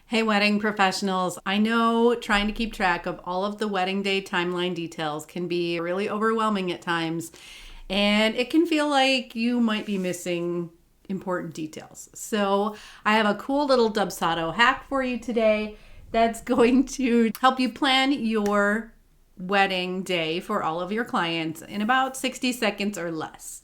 Hey, wedding professionals. I know trying to keep track of all of the wedding day timeline details can be really overwhelming at times, and it can feel like you might be missing important details. So I have a cool little Dubsado hack for you today that's going to help you plan your wedding day for all of your clients in about 60 seconds or less.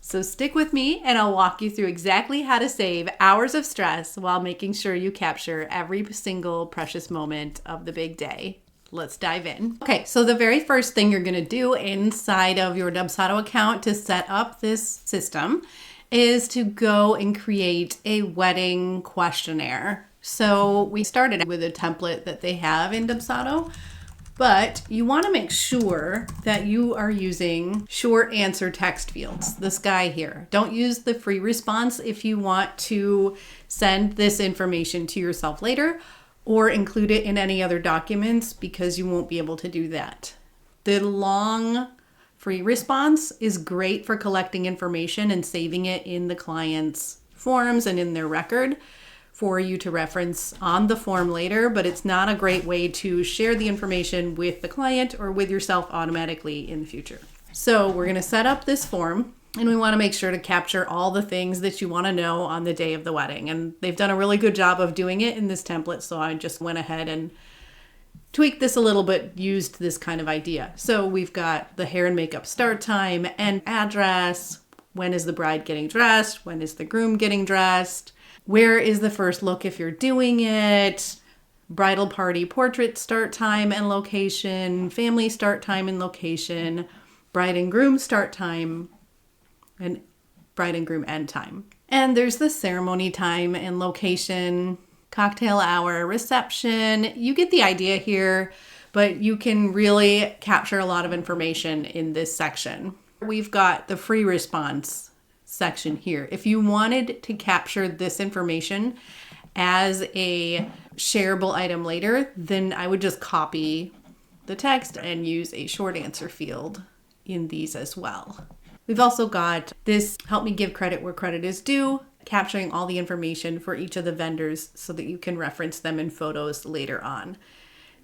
So stick with me and I'll walk you through exactly how to save hours of stress while making sure you capture every single precious moment of the big day. Let's dive in. Okay, so the very first thing you're gonna do inside of your Dubsado account to set up this system is to go and create a wedding questionnaire. So we started with a template that they have in Dubsado, but you want to make sure that you are using short answer text fields, this guy here. Don't use the free response if you want to send this information to yourself later or include it in any other documents, because you won't be able to do that. The long free response is great for collecting information and saving it in the client's forms and in their record for you to reference on the form later, but it's not a great way to share the information with the client or with yourself automatically in the future. So we're gonna set up this form, and we wanna make sure to capture all the things that you wanna know on the day of the wedding. And they've done a really good job of doing it in this template, so I just went ahead and tweaked this a little bit, used this kind of idea. So we've got the hair and makeup start time and address, when is the bride getting dressed, when is the groom getting dressed, where is the first look if you're doing it, bridal party portrait start time and location, family start time and location, bride and groom start time, and bride and groom end time. And there's the ceremony time and location, cocktail hour, reception. You get the idea here, but you can really capture a lot of information in this section. We've got the free response section here. If you wanted to capture this information as a shareable item later, then I would just copy the text and use a short answer field in these as well. We've also got this help me give credit where credit is due, capturing all the information for each of the vendors so that you can reference them in photos later on.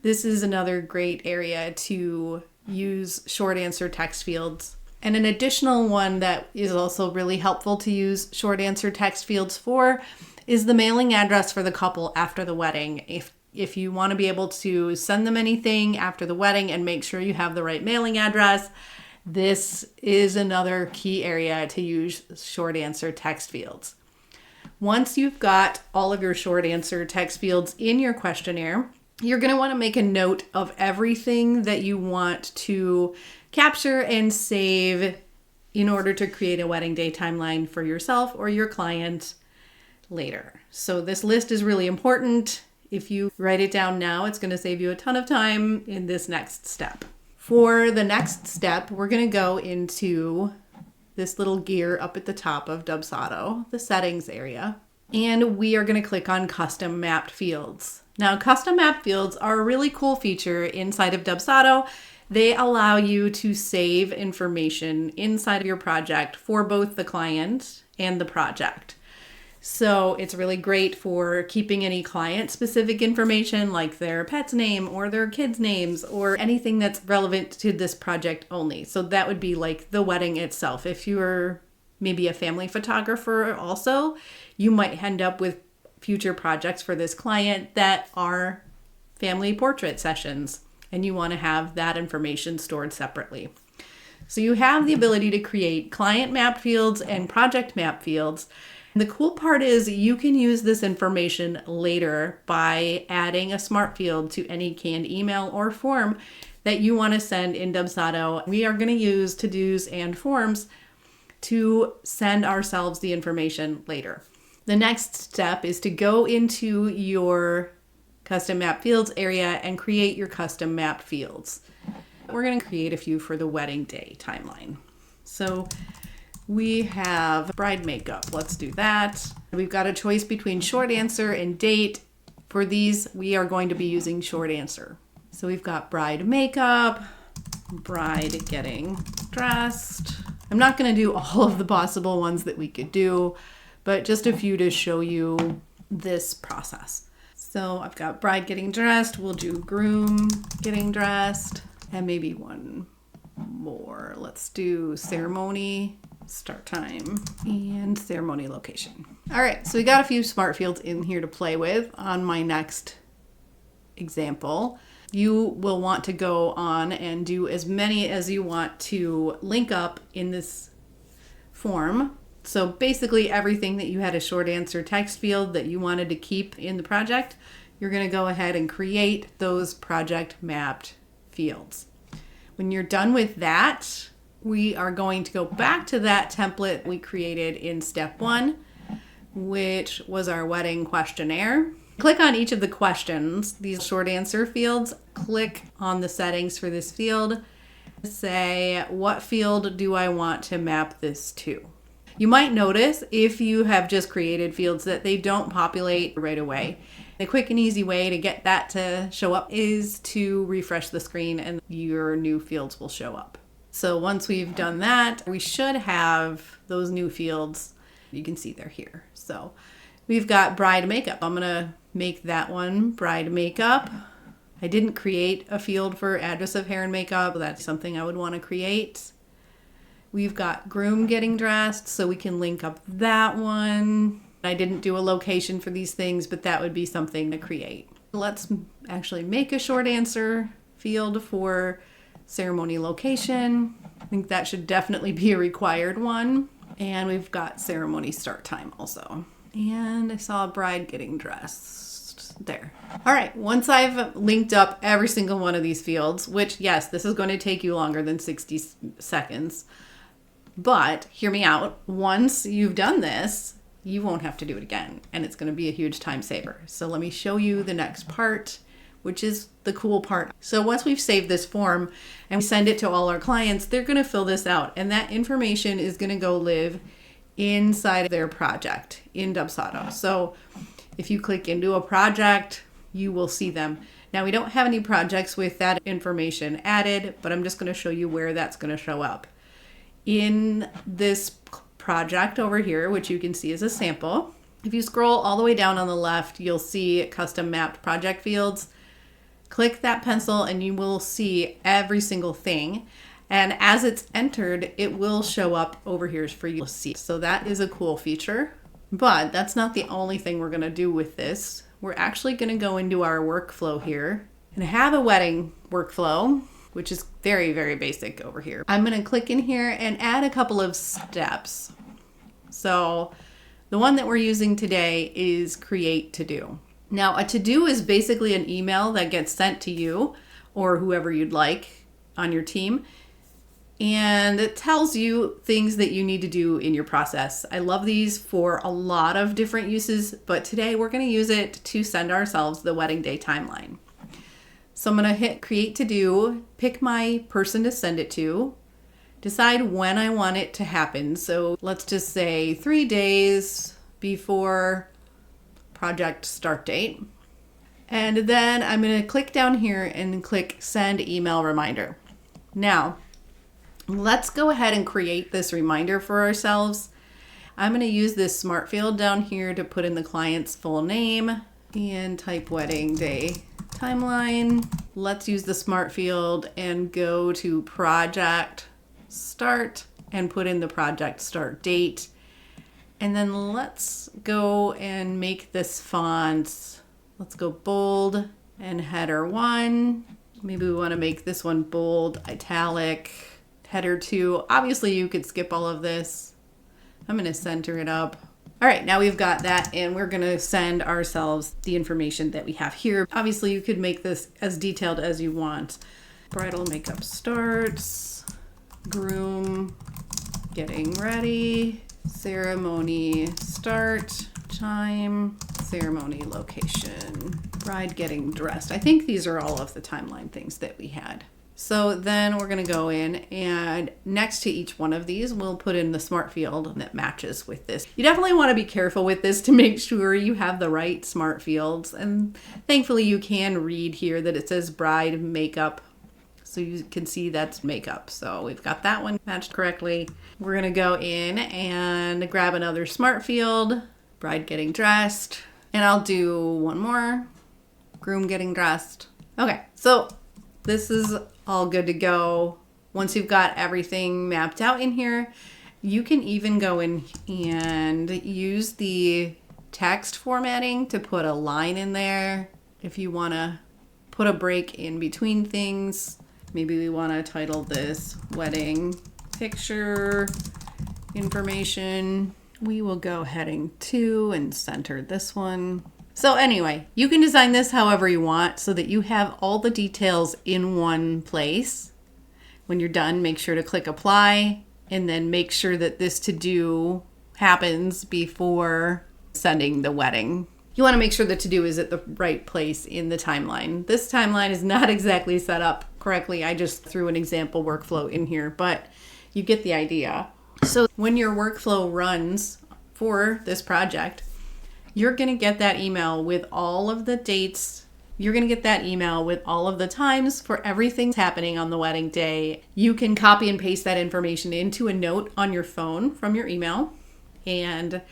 This is another great area to use short answer text fields. And an additional one that is also really helpful to use short answer text fields for is the mailing address for the couple after the wedding. If you want to be able to send them anything after the wedding and make sure you have the right mailing address, this is another key area to use short answer text fields. Once you've got all of your short answer text fields in your questionnaire, you're going to want to make a note of everything that you want to capture and save in order to create a wedding day timeline for yourself or your client later. So this list is really important. If you write it down now, it's going to save you a ton of time in this next step. For the next step, we're going to go into this little gear up at the top of Dubsado, the settings area, and we are going to click on custom mapped fields. Now, custom mapped fields are a really cool feature inside of Dubsado. They allow you to save information inside of your project for both the client and the project. So it's really great for keeping any client-specific information like their pet's name or their kids' names or anything that's relevant to this project only. So that would be like the wedding itself. If you're maybe a family photographer also, you might end up with future projects for this client that are family portrait sessions, and you want to have that information stored separately. So you have the ability to create client map fields and project map fields. And the cool part is you can use this information later by adding a smart field to any canned email or form that you want to send in Dubsado. We are going to use to-dos and forms to send ourselves the information later. The next step is to go into your custom map fields area and create your custom map fields. We're going to create a few for the wedding day timeline. So we have bride makeup. Let's do that. We've got a choice between short answer and date. For these, we are going to be using short answer. So we've got bride makeup, bride getting dressed. I'm not going to do all of the possible ones that we could do, but just a few to show you this process. So I've got bride getting dressed. We'll do groom getting dressed, and maybe one more. Let's do ceremony start time and ceremony location. All right, so we got a few smart fields in here to play with. On my next example, you will want to go on and do as many as you want to link up in this form. So basically everything that you had a short answer text field that you wanted to keep in the project, you're going to go ahead and create those project mapped fields. When you're done with that, we are going to go back to that template we created in step 1, which was our wedding questionnaire. Click on each of the questions, these short answer fields, click on the settings for this field, say, what field do I want to map this to? You might notice if you have just created fields that they don't populate right away. The quick and easy way to get that to show up is to refresh the screen and your new fields will show up. So once we've done that, we should have those new fields. You can see they're here. So we've got bride makeup. I'm going to make that one bride makeup. I didn't create a field for address of hair and makeup. That's something I would want to create. We've got groom getting dressed, so we can link up that one. I didn't do a location for these things, but that would be something to create. Let's actually make a short answer field for ceremony location. I think that should definitely be a required one. And we've got ceremony start time also. And I saw a bride getting dressed there. All right, once I've linked up every single one of these fields, which yes, this is going to take you longer than 60 seconds, but hear me out. Once you've done this, you won't have to do it again, and it's going to be a huge time saver. So let me show you the next part, which is the cool part. So once we've saved this form and we send it to all our clients, they're going to fill this out, and that information is going to go live inside of their project in Dubsado. So if you click into a project, you will see them. Now we don't have any projects with that information added, but I'm just going to show you where that's going to show up. In this project over here, which you can see as a sample, if you scroll all the way down on the left, you'll see custom mapped project fields. Click that pencil and you will see every single thing. And as it's entered, it will show up over here for you to see. So that is a cool feature, but that's not the only thing we're going to do with this. We're actually going to go into our workflow here and have a wedding workflow, which is very, very basic over here. I'm going to click in here and add a couple of steps. So the one that we're using today is create to do. Now a to-do is basically an email that gets sent to you or whoever you'd like on your team. And it tells you things that you need to do in your process. I love these for a lot of different uses, but today we're going to use it to send ourselves the wedding day timeline. So I'm going to hit create to do, pick my person to send it to, decide when I want it to happen. So let's just say 3 days before project start date. And then I'm going to click down here and click send email reminder. Now, let's go ahead and create this reminder for ourselves. I'm going to use this smart field down here to put in the client's full name and type wedding day timeline. Let's use the smart field and go to project start and put in the project start date. And then let's go and make this font. Let's go bold and header 1. Maybe we want to make this one bold, italic, header 2. Obviously you could skip all of this. I'm going to center it up. All right, now we've got that and we're going to send ourselves the information that we have here. Obviously you could make this as detailed as you want. Bridal makeup starts, groom getting ready, ceremony start time, ceremony location, bride getting dressed. I think these are all of the timeline things that we had. So then we're going to go in and next to each one of these, we'll put in the smart field that matches with this. You definitely want to be careful with this to make sure you have the right smart fields. And thankfully you can read here that it says bride makeup. So you can see that's makeup. So we've got that one matched correctly. We're going to go in and grab another smart field, bride getting dressed. And I'll do one more. groom getting dressed. Okay, so this is all good to go. Once you've got everything mapped out in here, you can even go in and use the text formatting to put a line in there. If you want to put a break in between things, maybe we want to title this Wedding Picture Information. We will go heading 2 and center this one. So anyway, you can design this however you want so that you have all the details in one place. When you're done, make sure to click apply and then make sure that this to-do happens before sending the wedding. You want to make sure the to-do is at the right place in the timeline. This timeline is not exactly set up correctly. I just threw an example workflow in here, but you get the idea. So when your workflow runs for this project, you're going to get that email with all of the dates. You're going to get that email with all of the times for everything happening on the wedding day. You can copy and paste that information into a note on your phone from your email. And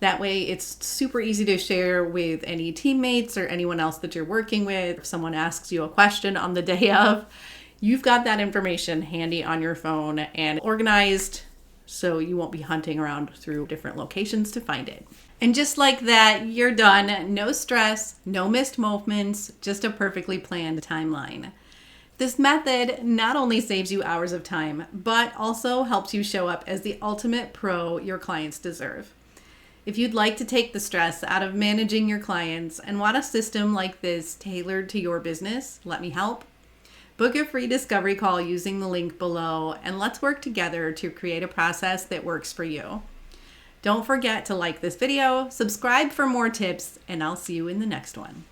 that way it's super easy to share with any teammates or anyone else that you're working with. If someone asks you a question on the day of, you've got that information handy on your phone and organized so you won't be hunting around through different locations to find it. And just like that, you're done. No stress, no missed moments, just a perfectly planned timeline. This method not only saves you hours of time, but also helps you show up as the ultimate pro your clients deserve. If you'd like to take the stress out of managing your clients and want a system like this tailored to your business, let me help. Book a free discovery call using the link below, and let's work together to create a process that works for you. Don't forget to like this video, subscribe for more tips, and I'll see you in the next one.